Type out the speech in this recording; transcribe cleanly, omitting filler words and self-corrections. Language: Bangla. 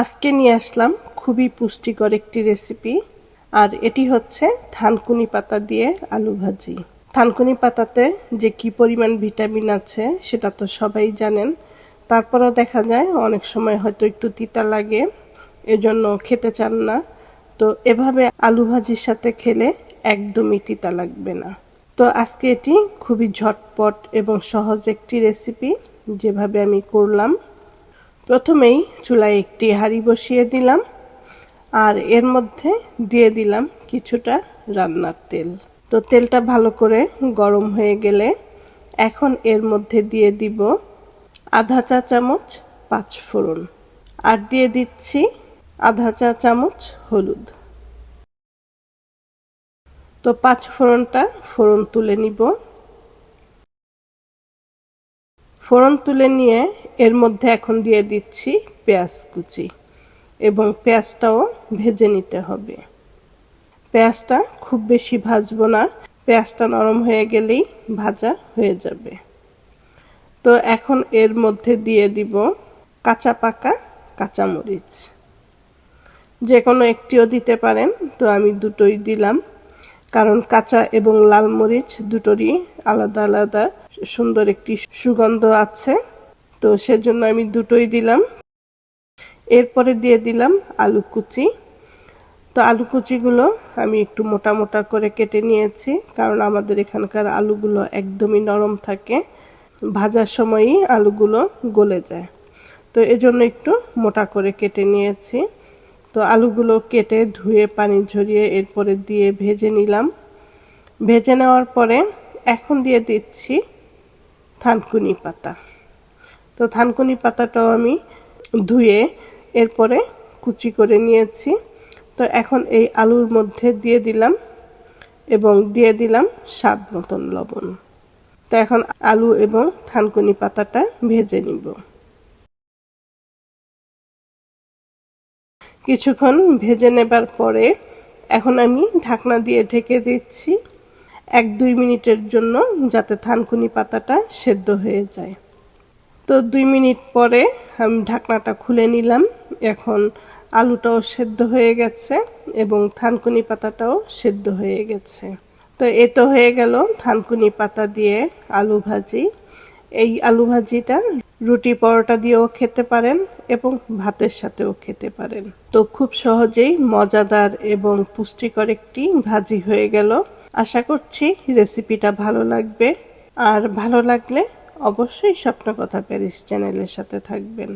আজকে নিয়ে আসলাম খুবই পুষ্টিকর একটি রেসিপি। আর এটি হচ্ছে থানকুনি পাতা দিয়ে আলু ভাজি। থানকুনি পাতাতে যে কি পরিমাণ ভিটামিন আছে সেটা তো সবাই জানেন। তারপরেও দেখা যায় অনেক সময় হয়তো একটু তিতা লাগে, এজন্য খেতে চান না। তো এভাবে আলু ভাজির সাথে খেলে একদমই তিতা লাগবে না। তো আজকে এটি খুবই ঝটপট এবং সহজ একটি রেসিপি, যেভাবে আমি করলাম। প্রথমেই চুলায় একটি হাঁড়ি বসিয়ে দিলাম, আর এর মধ্যে দিয়ে দিলাম কিছুটা রান্নার তেল। তো তেলটা ভালো করে গরম হয়ে গেলে এখন এর মধ্যে দিয়ে দিব আধা চা চামচ পাঁচফোড়ন, আর দিয়ে দিচ্ছি আধা চা চামচ হলুদ। তো পাঁচফোড়নটা ফোড়ন তুলে নিব। ফোড়ন তুলে নিয়ে এর মধ্যে এখন দিয়ে দিচ্ছি পেঁয়াজ কুচি, এবং পেঁয়াজটাও ভেজে নিতে হবে। পেঁয়াজটা খুব বেশি ভাজবো না, পেঁয়াজটা নরম হয়ে গেলেই ভাজা হয়ে যাবে। তো এখন এর মধ্যে দিয়ে দিব কাঁচা পাকা কাঁচামরিচ, যে কোনো একটিও দিতে পারেন। তো আমি দুটোই দিলাম, কারণ কাঁচা এবং লাল মরিচ দুটোরই আলাদা আলাদা সুন্দর একটি সুগন্ধ আছে। তো সেজন্য আমি দুটোই দিলাম। এরপরে দিয়ে দিলাম আলু কুচি। তো আলু কুচিগুলো আমি একটু মোটা মোটা করে কেটে নিয়েছি, কারণ আমাদের এখানকার আলুগুলো একদমই নরম থাকে, ভাজার সময়ই আলুগুলো গলে যায়। তো এজন্য একটু মোটা করে কেটে নিয়েছি। তো আলুগুলো কেটে ধুয়ে পানি ঝরিয়ে এরপরে দিয়ে ভেজে নিলাম। ভেজে নেওয়ার পরে এখন দিয়ে দিচ্ছি থানকুনি পাতা। তো থানকুনি পাতাটাও আমি ধুয়ে এরপরে কুচি করে নিয়েছি। তো এখন এই আলুর মধ্যে দিয়ে দিলাম, এবং দিয়ে দিলাম স্বাদ মতন লবণ। তো এখন আলু এবং থানকুনি পাতাটা ভেজে নিব। কিছুক্ষণ ভেজে নেবার পরে এখন আমি ঢাকনা দিয়ে ঢেকে দিচ্ছি 1-2 মিনিটের জন্য, যাতে থানকুনি পাতাটা সেদ্ধ হয়ে যায়। তো 2 মিনিট পরে আমি ঢাকনাটা খুলে নিলাম। এখন আলুটাও সেদ্ধ হয়ে গেছে এবং থানকুনি পাতাটাও সেদ্ধ হয়ে গেছে। তো এ তো হয়ে গেল থানকুনি পাতা দিয়ে আলু ভাজি। এই আলু ভাজিটা রুটি পরোটা দিয়েও খেতে পারেন এবং ভাতের সাথেও খেতে পারেন। তো খুব সহজেই মজাদার এবং পুষ্টিকর একটি ভাজি হয়ে গেল। আশা করছি রেসিপিটা ভালো লাগবে, আর ভালো লাগলে অবশ্যই স্বপ্নকথা প্যারিস চ্যানেলের সাথে থাকবেন।